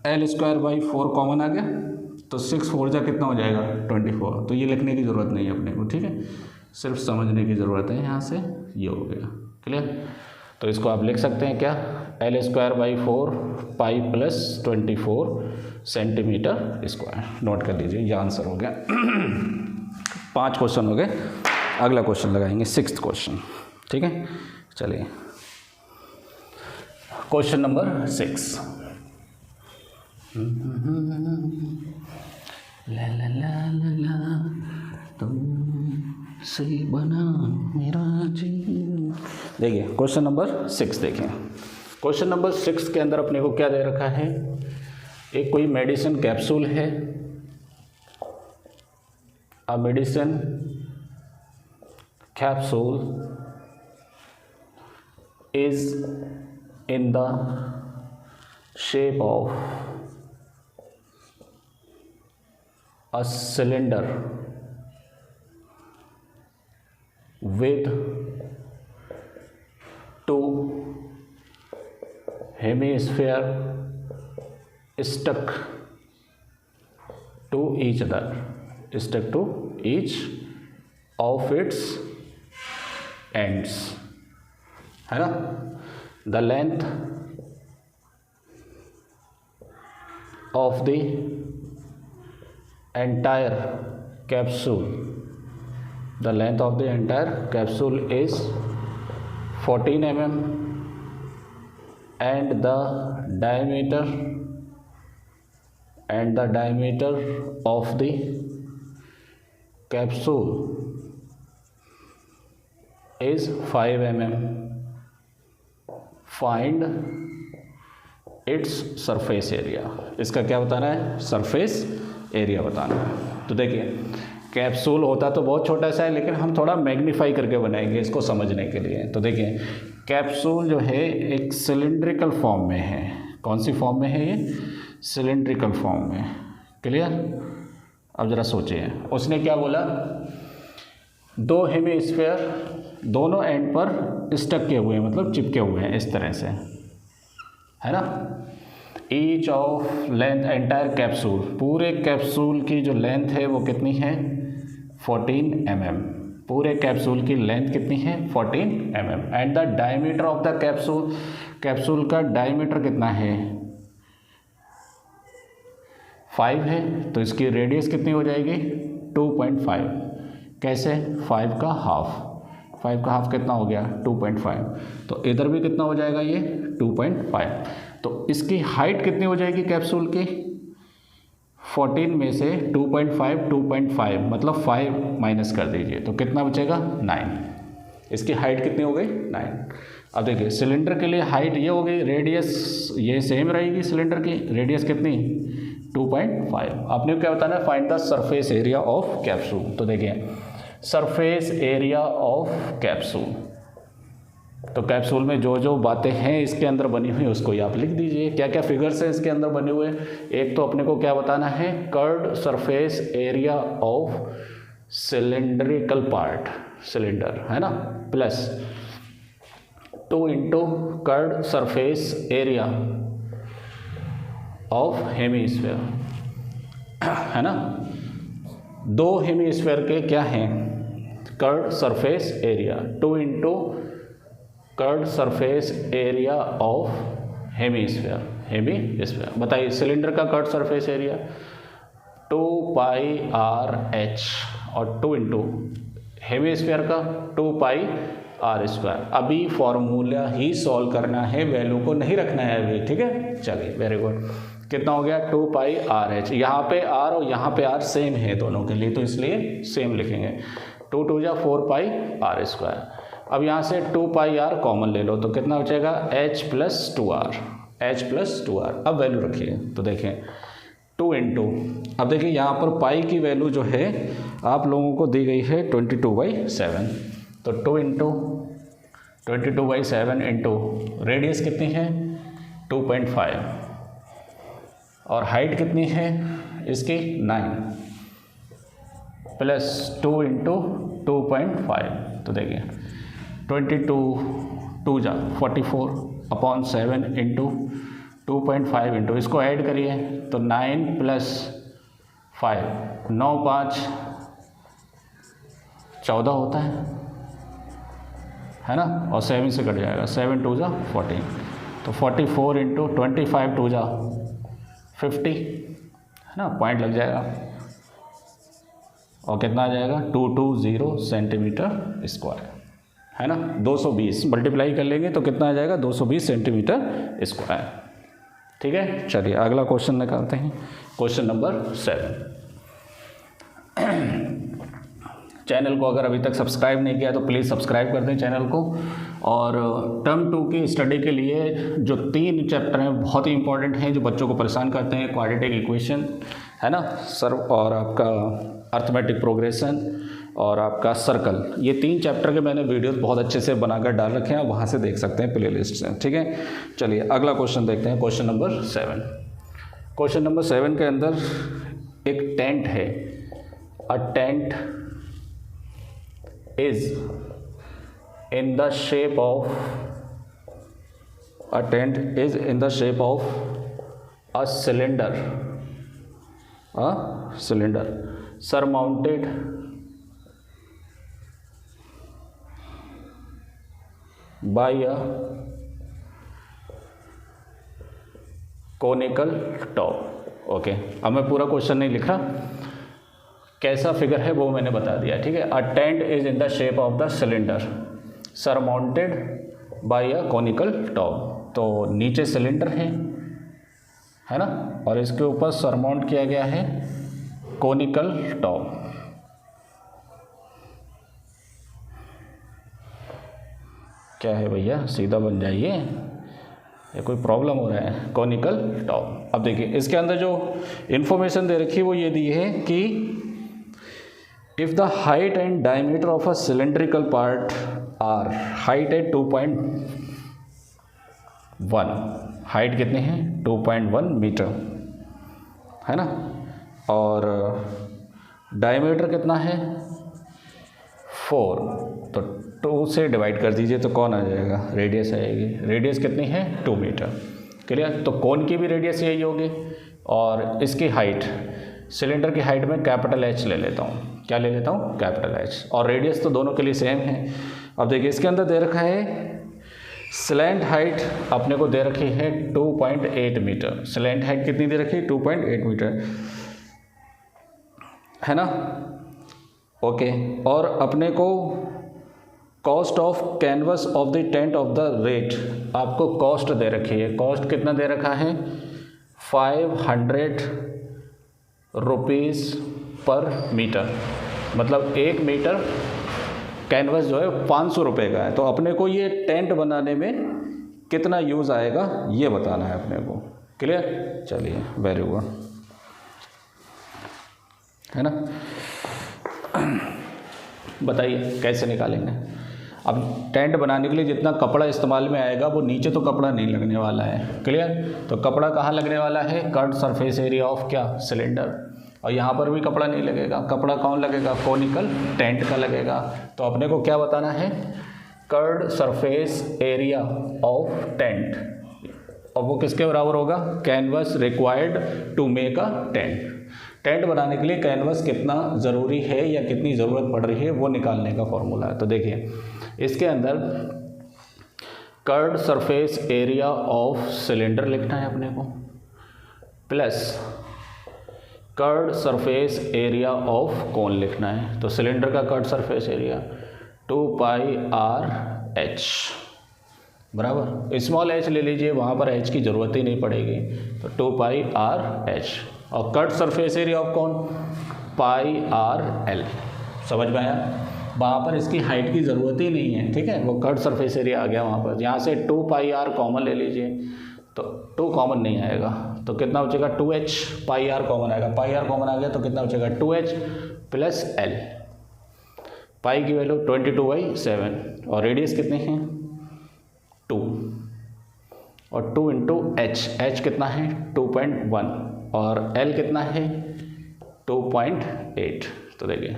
L²/4 कॉमन आ गया, तो 6 4 जा कितना हो जाएगा 24। तो ये लिखने की ज़रूरत नहीं है अपने को, ठीक है, सिर्फ समझने की ज़रूरत है। यहाँ से ये हो गया क्लियर। तो इसको आप लिख सकते हैं क्या, L²/4 pi plus 24 centimetre square. Note कर लीजिए, ये आंसर हो गया। 5 क्वेश्चन हो गए, अगला क्वेश्चन लगाएंगे 6th क्वेश्चन, ठीक है। चलिए क्वेश्चन नंबर 6। ला ला ला ला ला तुमसे बना मेरा जीवन। देखिए क्वेश्चन नंबर 6 देखें। क्वेश्चन नंबर 6 के अंदर अपने को क्या दे रखा है, एक कोई मेडिसिन कैप्सूल है। A medicine capsule is in the shape of a cylinder with 2 hemisphere stuck to each other, stuck to each of its ends, है ना। The length of the entire capsule, the length of the entire capsule is 14 mm and the diameter of the capsule is 5 mm. Find its surface area. इसका क्या बताना है, surface area बताना है। तो देखिए कैप्सूल होता तो बहुत छोटा सा है, लेकिन हम थोड़ा मैग्नीफाई करके बनाएंगे इसको समझने के लिए। तो देखिए कैप्सूल जो है एक सिलिंड्रिकल फॉर्म में है। कौन सी फॉर्म में है ये, सिलिंड्रिकल फॉर्म में, क्लियर। अब ज़रा सोचिए, उसने क्या बोला, 2 हेमिस्फीयर दोनों एंड पर स्टक किए हुए हैं, मतलब चिपके हुए हैं इस तरह से, है ना। Each of length entire capsule, पूरे कैप्सूल की जो लेंथ है वो कितनी है 14 mm। पूरे कैप्सूल की लेंथ कितनी है 14 mm। And the diameter of the capsule, capsule का डायमीटर कितना है 5 है। तो इसकी रेडियस कितनी हो जाएगी 2.5। कैसे, 5 का हाफ, 5 का हाफ कितना हो गया 2.5। तो इधर भी कितना हो जाएगा ये 2.5। तो इसकी हाइट कितनी हो जाएगी कैप्सूल की, 14 में से 2.5 मतलब 5 माइनस कर दीजिए तो कितना बचेगा 9। इसकी हाइट कितनी हो गई 9। अब देखिए सिलेंडर के लिए हाइट ये हो गई, रेडियस ये सेम रहेगी, सिलेंडर की रेडियस कितनी 2.5। आपने क्या बताना है, find the surface area of capsule. तो देखिए सरफेस एरिया ऑफ कैप्सूल, तो कैप्सूल में जो जो बातें हैं इसके अंदर बनी हुई उसको ही आप लिख दीजिए। क्या क्या फिगर्स हैं इसके अंदर बने हुए, एक तो अपने को क्या बताना है, curved surface area of cylindrical part, cylinder, है ना, plus 2 into curved surface area of hemisphere, है ना। 2 हेमिस्फीयर के क्या हैं curved surface area, 2 into curved surface area of hemisphere. बताइए सिलेंडर का कर्व्ड सरफेस एरिया 2πr/h और 2 इंटू हेमिस्फीयर का 2πr²। अभी फॉर्मूला ही सॉल्व करना है, वैल्यू को नहीं रखना है अभी, ठीक है। चलिए वेरी गुड, कितना हो गया 2πr/h। यहाँ पे r और यहाँ पे r सेम है दोनों के लिए, तो इसलिए सेम लिखेंगे। 2 2 जा 4 पाई आर स्क्वायर। अब यहाँ से 2 पाई आर कॉमन ले लो तो कितना बचेगा h प्लस 2r। अब वैल्यू रखिए तो देखें 2 इंटू, अब देखिए यहाँ पर पाई की वैल्यू जो है आप लोगों को दी गई है 22/7, तो 2 इंटू 22/7 इंटू रेडियस कितनी है 2.5 और हाइट कितनी है इसकी 9 प्लस 2 इंटू 2.5, तो देखिए 22 जा 44/7 इंटू 2.5 इंटू इसको ऐड करिए तो 9 प्लस 5 9 5 14 होता है ना, और 7 से कट जाएगा 7 2 जा 14, तो 44 इंटू 25 2 जा 50 है ना, पॉइंट लग जाएगा और कितना आ जाएगा 220 सेंटीमीटर स्क्वायर है ना। 220 मल्टीप्लाई कर लेंगे तो कितना आ जाएगा 220 सेंटीमीटर स्क्वायर। ठीक है, चलिए अगला क्वेश्चन निकालते हैं, क्वेश्चन नंबर 7। चैनल को अगर अभी तक सब्सक्राइब नहीं किया तो प्लीज़ सब्सक्राइब कर दें चैनल को। और टर्म 2 की स्टडी के लिए जो 3 चैप्टर हैं बहुत ही इंपॉर्टेंट हैं, जो बच्चों को परेशान करते हैं, क्वाड्रेटिक इक्वेशन है ना सर, और आपका अर्थमेटिक प्रोग्रेशन और आपका सर्कल, ये 3 चैप्टर के मैंने वीडियोस बहुत अच्छे से बनाकर डाल रखे हैं, वहाँ से देख सकते हैं प्लेलिस्ट से। ठीक है, चलिए अगला क्वेश्चन देखते हैं, क्वेश्चन नंबर 7। क्वेश्चन नंबर 7 के अंदर एक टेंट है। A tent is in the shape of a tent is in the shape of a cylinder surmounted by a conical top। Okay, अब मैं पूरा क्वेश्चन नहीं लिख रहा, कैसा फिगर है वो मैंने बता दिया। ठीक है, a tent is in the shape of the cylinder surmounted by a conical top, तो नीचे सिलेंडर है ना, और इसके ऊपर सरमाउंट किया गया है कॉनिकल टॉप। क्या है भैया, सीधा बन जाइए, ये कोई प्रॉब्लम हो रहा है। कॉनिकल टॉप, अब देखिए इसके अंदर जो इन्फॉर्मेशन दे रखी है वो ये दी है कि if the height and diameter of a cylindrical part are height है 2.1, हाइट कितनी है 2.1 मीटर है ना, और डायमीटर कितना है 4, तो 2 से डिवाइड कर दीजिए तो कौन आ जाएगा, रेडियस आएगी। रेडियस कितनी है 2 मीटर। क्लियर, तो कौन की भी रेडियस यही होगी, और इसकी हाइट, सिलेंडर की हाइट में कैपिटल H ले लेता हूँ। क्या ले लेता हूँ, कैपिटल H, और रेडियस तो दोनों के लिए सेम है। अब देखिए इसके अंदर दे रखा है स्लैंट हाइट अपने को दे रखी है 2.8 मीटर। स्लैंट हाइट कितनी दे रखी है 2.8 मीटर है ना। ओके, और अपने को cost of canvas of the tent of the rate, आपको कॉस्ट दे रखी है। कॉस्ट कितना दे रखा है 500 रुपीज़ पर मीटर, मतलब 1 मीटर कैनवस जो है 500 रुपये का है। तो अपने को ये टेंट बनाने में कितना यूज़ आएगा ये बताना है अपने को। क्लियर, चलिए वेरी गुड है ना। बताइए कैसे निकालेंगे। अब टेंट बनाने के लिए जितना कपड़ा इस्तेमाल में आएगा वो नीचे तो कपड़ा नहीं लगने वाला है। क्लियर, तो कपड़ा कहाँ लगने वाला है, कर्व्ड सरफेस एरिया ऑफ क्या, सिलेंडर, और यहाँ पर भी कपड़ा नहीं लगेगा। कपड़ा कौन लगेगा, कॉनिकल टेंट का लगेगा। तो अपने को क्या बताना है, curved surface area of tent, और वो किसके बराबर होगा, canvas required to make a tent. Tent बनाने के लिए कैनवस कितना ज़रूरी है या कितनी ज़रूरत पड़ रही है वो निकालने का फॉर्मूला है। तो देखिए इसके अंदर curved surface area of cylinder लिखना है अपने को, plus curved surface area of कोन लिखना है। तो सिलेंडर का कर्व्ड सरफेस एरिया 2πr/h बराबर, स्मॉल h ले लीजिए, वहाँ पर h की ज़रूरत ही नहीं पड़ेगी, तो 2πr/h, और curved surface area of cone πr/l समझ में आया? वहाँ पर इसकी हाइट की ज़रूरत ही नहीं है, ठीक है, वो कर्व सरफेस एरिया आ गया वहाँ पर। यहाँ से 2πr कॉमन ले लीजिए, तो 2 कॉमन नहीं आएगा, तो कितना बचेगा 2h, πr कॉमन आएगा, πr कॉमन आ गया तो कितना बचेगा 2h प्लस l। पाई की वैल्यू 22/7 और रेडियस कितनी है 2, और 2 इंटू h कितना है 2.1 और l कितना है 2.8। तो देखिए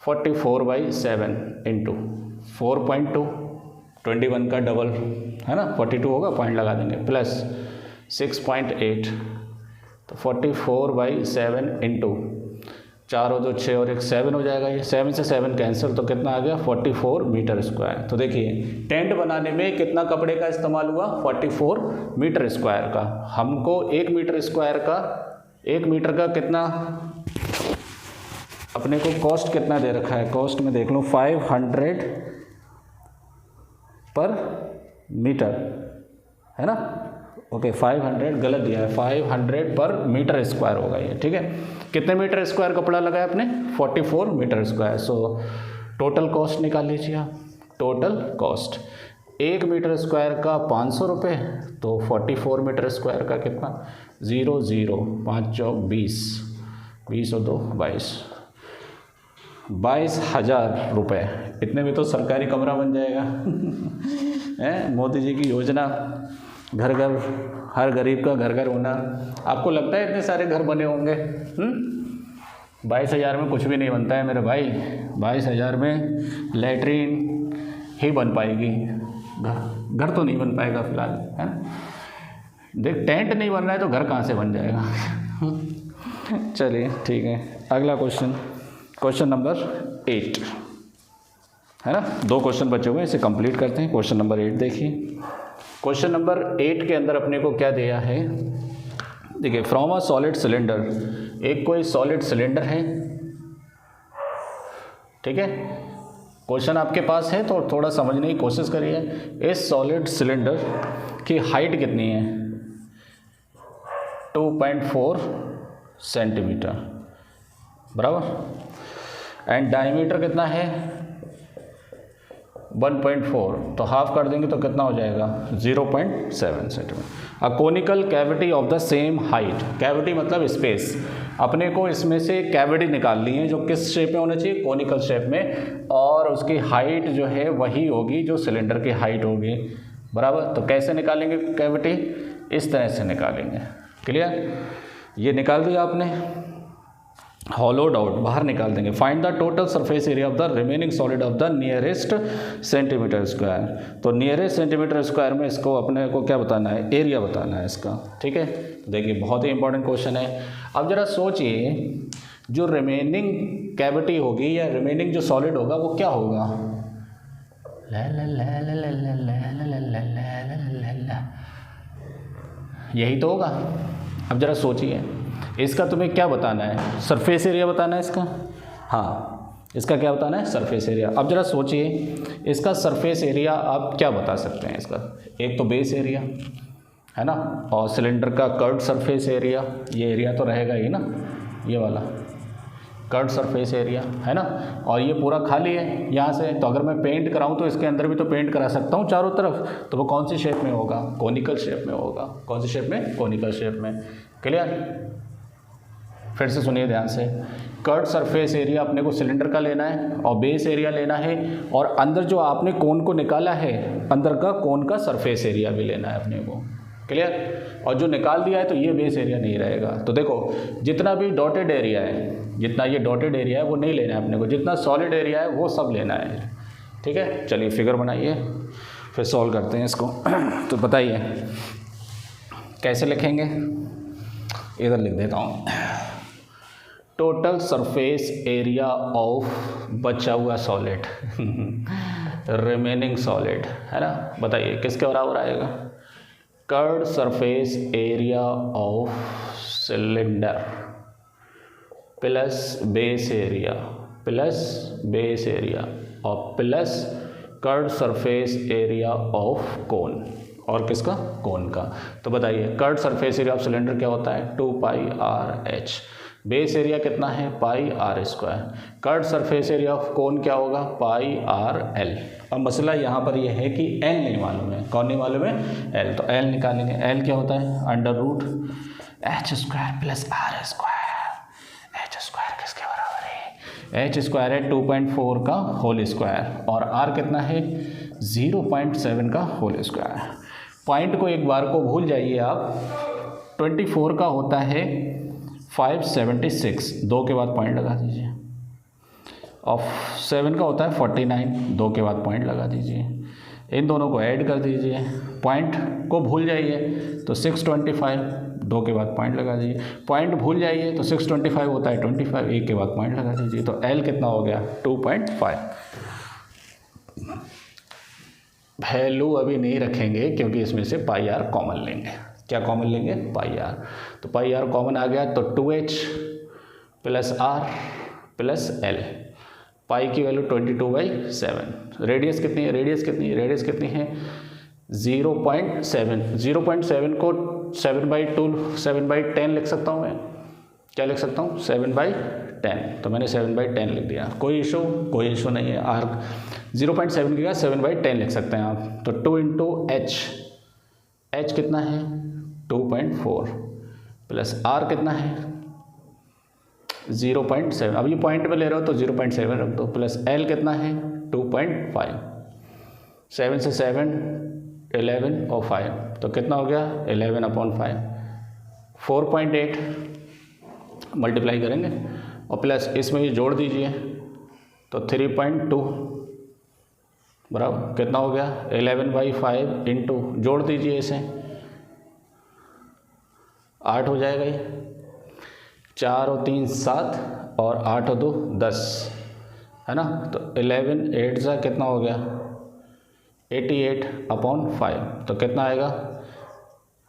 44/7 इंटू 4.2, 21 का डबल है ना, 42 होगा, पॉइंट लगा देंगे, प्लस 6.8, तो 44/7 इंटू 4 और 2 6 और 1 7 हो जाएगा। ये 7 से 7 कैंसिल, तो कितना आ गया 44 मीटर स्क्वायर। तो देखिए टेंट बनाने में कितना कपड़े का इस्तेमाल हुआ 44 मीटर स्क्वायर का। हमको 1 मीटर स्क्वायर का, 1 मीटर का कितना अपने को कॉस्ट कितना दे रखा है, कॉस्ट में देख लूँ 500 पर मीटर है ना, ओके 500 गलत दिया है, 500 पर मीटर स्क्वायर होगा ये, ठीक है। कितने मीटर स्क्वायर कपड़ा लगाया आपने 44 metre square. So total cost निकाल लीजिए आप, टोटल कॉस्ट 1 मीटर स्क्वायर का 500 रुपये, तो 44 मीटर स्क्वायर का कितना 0 0 5 चौक 20, 20 और 2 22,000 रुपये। इतने में तो सरकारी कमरा बन जाएगा है, मोदी जी की योजना, घर घर हर गरीब का घर घर होना। आपको लगता है इतने सारे घर बने होंगे? 22,000 में कुछ भी नहीं बनता है मेरे भाई, 22,000 में लैट्रीन ही बन पाएगी, घर तो नहीं बन पाएगा फिलहाल, है ना। देख टेंट नहीं बन रहा है तो घर कहाँ से बन जाएगा चलिए ठीक है, अगला क्वेश्चन, क्वेश्चन नंबर 8 है ना, 2 क्वेश्चन बचे हुए हैं, इसे कंप्लीट करते हैं। क्वेश्चन नंबर 8 देखिए, क्वेश्चन नंबर 8 के अंदर अपने को क्या दिया है, देखिए फ्रॉम अ सॉलिड सिलेंडर, एक कोई सॉलिड सिलेंडर है, ठीक है, क्वेश्चन आपके पास है तो थोड़ा समझने की कोशिश करिए। इस सॉलिड सिलेंडर की हाइट कितनी है 2.4 सेंटीमीटर बराबर, एंड डायमीटर कितना है 1.4, तो हाफ कर देंगे तो कितना हो जाएगा 0.7 centimetre. A conical cavity of the same height, cavity मतलब स्पेस, अपने को इसमें से कैविटी निकालनी है जो किस शेप में होना चाहिए कोनिकल शेप में, और उसकी हाइट जो है वही होगी जो सिलेंडर की हाइट होगी बराबर। तो कैसे निकालेंगे कैविटी, इस तरह से निकालेंगे, क्लियर। ये निकाल दिया आपने, हॉलोड आउट बाहर निकाल देंगे। Find the total surface area of the remaining solid of the nearest centimetre square, तो नियरेस्ट सेंटीमीटर स्क्वायर में इसको अपने को क्या बताना है, एरिया बताना है इसका, ठीक है। तो देखिए बहुत ही इंपॉर्टेंट क्वेश्चन है। अब जरा सोचिए जो रिमेनिंग कैविटी होगी या रिमेनिंग जो सॉलिड होगा वो क्या होगा, यही तो होगा। अब जरा सोचिए इसका तुम्हें क्या बताना है, सरफेस एरिया बताना है इसका, हाँ इसका क्या बताना है सरफेस एरिया। अब जरा सोचिए इसका सरफेस एरिया आप क्या बता सकते हैं इसका, एक तो बेस एरिया है ना, और सिलेंडर का कर्व्ड सरफेस एरिया, ये एरिया तो रहेगा ही ना, ये वाला कर्व्ड सरफेस एरिया है ना, और ये पूरा खाली है यहाँ से, तो अगर मैं पेंट कराऊँ तो इसके अंदर भी तो पेंट करा सकता हूँ चारों तरफ, तो वो कौन सी शेप में होगा, कोनिकल शेप में होगा। कौन सी शेप में, कोनिकल शेप में, क्लियर। फिर से सुनिए ध्यान से, कर्व्ड सरफेस एरिया अपने को सिलेंडर का लेना है और बेस एरिया लेना है, और अंदर जो आपने कोन को निकाला है अंदर का कोन का सरफेस एरिया भी लेना है अपने को, क्लियर। और जो निकाल दिया है तो ये बेस एरिया नहीं रहेगा। तो देखो जितना भी डॉटेड एरिया है, जितना ये डॉटेड एरिया है वो नहीं लेना है अपने को, जितना सॉलिड एरिया है वो सब लेना है, ठीक है। चलिए फिगर बनाइए, फिर सॉल्व करते हैं इसको तो बताइए कैसे लिखेंगे, इधर लिख देता हूँ, टोटल सरफेस एरिया ऑफ बचा हुआ सॉलिड रिमेनिंग सॉलिड है ना, बताइए किसके बराबर आएगा, curved surface area of cylinder plus base area और plus curved surface area of cone, और किसका, कोन का। तो बताइए curved surface area of cylinder क्या होता है 2πRh, बेस एरिया कितना है pi r square, curved surface area of cone क्या होगा पाई आर एल। अब मसला यहाँ पर यह है कि एल नहीं मालूम है, कौन नहीं मालूम है एल, तो एल निकालेंगे। एल क्या होता है under root H square plus R square. H square किसके बराबर है, एच स्क्वायर है 2.4 का होल स्क्वायर और आर कितना है 0.7 का होल स्क्वायर। पॉइंट को एक बार को भूल जाइए आप, 24 का होता है 576, 2 के बाद पॉइंट लगा दीजिए, और 7 का होता है 49, 2 के बाद पॉइंट लगा दीजिए, इन दोनों को ऐड कर दीजिए, पॉइंट को भूल जाइए तो 625, 2 के बाद पॉइंट लगा दीजिए, पॉइंट भूल जाइए तो 625 होता है 25, 1 के बाद पॉइंट लगा दीजिए, तो L कितना हो गया 2.5। वैल्यू अभी नहीं रखेंगे क्योंकि इसमें से पाई आर कॉमन लेंगे। क्या कॉमन लेंगे पाई आर, तो पाई आर कॉमन आ गया तो 2h plus r plus l, pi की वैल्यू 22/7। रेडियस कितनी है, रेडियस कितनी है, रेडियस कितनी है 0.7, 0.7 को 7/2 7/10 लिख सकता हूँ मैं, क्या लिख सकता हूँ 7/10, तो मैंने 7/10 लिख दिया, कोई इशू नहीं है। आर 0.7 की 7/10 लिख सकते हैं आप, तो 2 × h, h कितना है 2.4 प्लस r कितना है 0.7, अब ये पॉइंट में ले रहे हो तो 0.7 रख दो, प्लस l कितना है 2.5, 7 से 7 11 और 5, तो कितना हो गया 11/5, 4.8 मल्टीप्लाई करेंगे और प्लस इसमें ये जोड़ दीजिए तो 3.2 बराबर कितना हो गया 11/5 इंटू जोड़ दीजिए इसे 8 हो जाएगा, ये 4 और 3 7 और 8 और 2 10 है ना, तो 11 8 सा कितना हो गया 88/5, तो कितना आएगा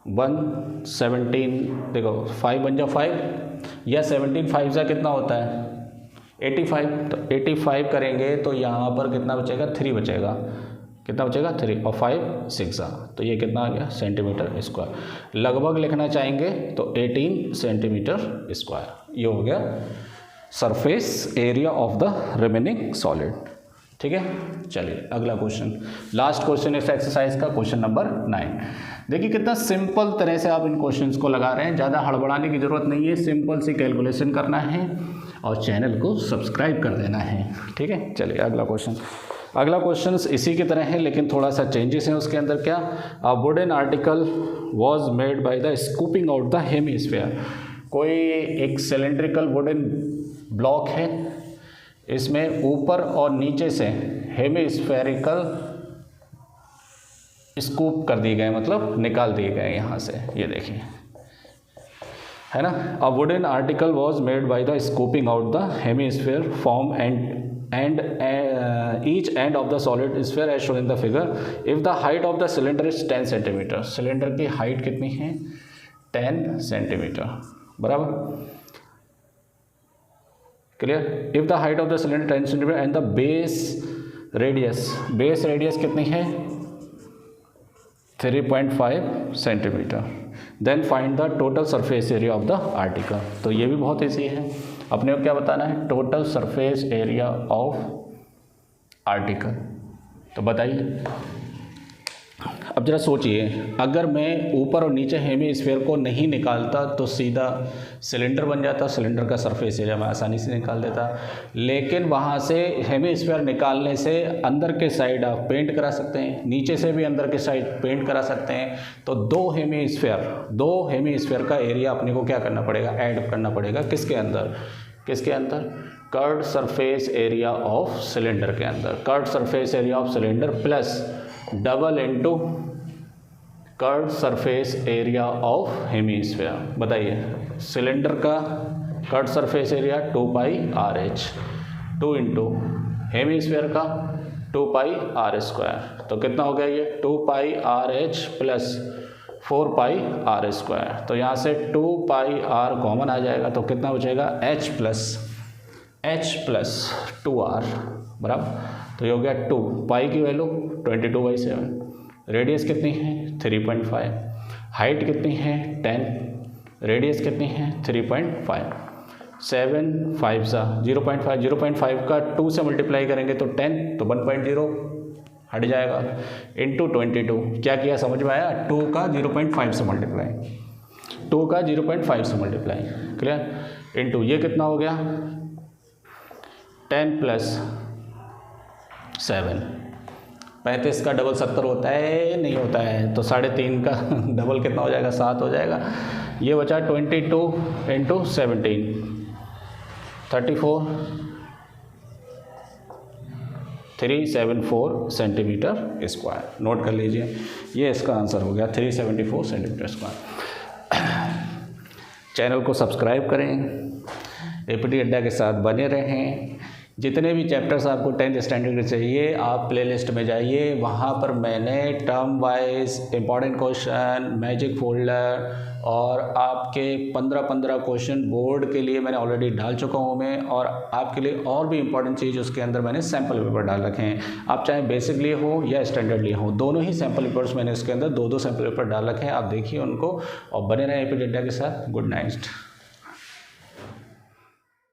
117, देखो 5 बन जा 5 या 17 5 सा कितना होता है 85, तो 85 करेंगे तो यहाँ पर कितना बचेगा 3 बचेगा, कितना बचेगा 3 और 5 6, तो ये कितना आ गया सेंटीमीटर स्क्वायर। लगभग लिखना चाहेंगे तो 18 सेंटीमीटर स्क्वायर। ये हो गया surface area of the remaining solid. ठीक है, चलिए अगला क्वेश्चन, लास्ट क्वेश्चन इस एक्सरसाइज का, क्वेश्चन नंबर 9। देखिए कितना सिंपल तरह से आप इन क्वेश्चंस को लगा रहे हैं, ज़्यादा हड़बड़ाने की ज़रूरत नहीं है, सिंपल सी कैलकुलेशन करना है और चैनल को सब्सक्राइब कर देना है। ठीक है, चलिए अगला क्वेश्चन। अगला क्वेश्चन इसी की तरह है लेकिन थोड़ा सा चेंजेस हैं उसके अंदर। क्या, a wooden article was made by the scooping out the hemisphere. कोई एक सिलेंड्रिकल वुडन ब्लॉक है, इसमें ऊपर और नीचे से हेमिस्फेरिकल स्कूप कर दिए गए, मतलब निकाल दिए गए यहाँ से, ये देखिए है ना। A wooden article was made by the scooping out the hemisphere form and each end of the solid sphere as shown in the figure if the height of the cylinder is 10 cm। Cylinder की height कितनी है 10 centimetre, बराबर, clear. If the height of the cylinder 10 centimetre and the base radius कितनी है 3.5 centimetre, then find the total surface area of the article. तो ये भी बहुत ईजी है, अपने को क्या बताना है total surface area of article. तो बताइए, अब जरा सोचिए, अगर मैं ऊपर और नीचे हेमिस्फीयर को नहीं निकालता तो सीधा सिलेंडर बन जाता, सिलेंडर का सरफेस एरिया मैं आसानी से निकाल देता, लेकिन वहाँ से हेमिस्फीयर निकालने से अंदर के साइड आप पेंट करा सकते हैं, नीचे से भी अंदर के साइड पेंट करा सकते हैं, तो दो हेमिस्फीयर का एरिया अपने को क्या करना पड़ेगा, ऐड करना पड़ेगा, किसके अंदर curved surface area of cylinder के अंदर, curved surface area of cylinder plus double into curved surface area of hemisphere. बताइए, सिलेंडर का curved surface area 2πRh, 2 into hemisphere का 2πr², तो कितना हो गया ये 2πRh प्लस 4πr², तो यहाँ से 2πr कॉमन आ जाएगा, तो कितना बचेगा h प्लस 2r, बराबर, तो ये हो गया 2, पाई की वैल्यू 22/7, रेडियस कितनी है 3.5, हाइट कितनी है 10, रेडियस कितनी है 3.5, 7 5 सा 0.5, 0.5 का 2 से मल्टीप्लाई करेंगे तो 10, तो 1.0 हट जाएगा, इंटू 22। क्या किया समझ में आया? 2 का 0.5 से मल्टीप्लाई, 2 का 0.5 से मल्टीप्लाई, क्लियर, इंटू ये कितना हो गया 10 प्लस 7, 35 का डबल 70 होता है? नहीं होता है, तो 3.5 का डबल कितना हो जाएगा? 7 हो जाएगा। ये बचा 22 इंटू 17, 34, 374 सेंटीमीटर स्क्वायर। नोट कर लीजिए, ये इसका आंसर हो गया 374 सेंटीमीटर स्क्वायर। चैनल को सब्सक्राइब करें, एपीटी अड्डा के साथ बने रहें। जितने भी चैप्टर्स आपको 10th स्टैंडर्ड के चाहिए, आप प्लेलिस्ट में जाइए, वहाँ पर मैंने term wise important question, magic folder और आपके 15 क्वेश्चन बोर्ड के लिए मैंने ऑलरेडी डाल चुका हूँ मैं, और आपके लिए और भी इंपॉर्टेंट चीज़ उसके अंदर मैंने सैम्पल पेपर डाल रखे हैं। आप चाहे बेसिक लिए हो या स्टैंडर्ड लिए हो, दोनों ही सैम्पल पेपर्स मैंने इसके अंदर 2 सैम्पल पेपर डाल रखे हैं। आप देखिए उनको और बने रहें एपीटी अड्डा के साथ। Good night.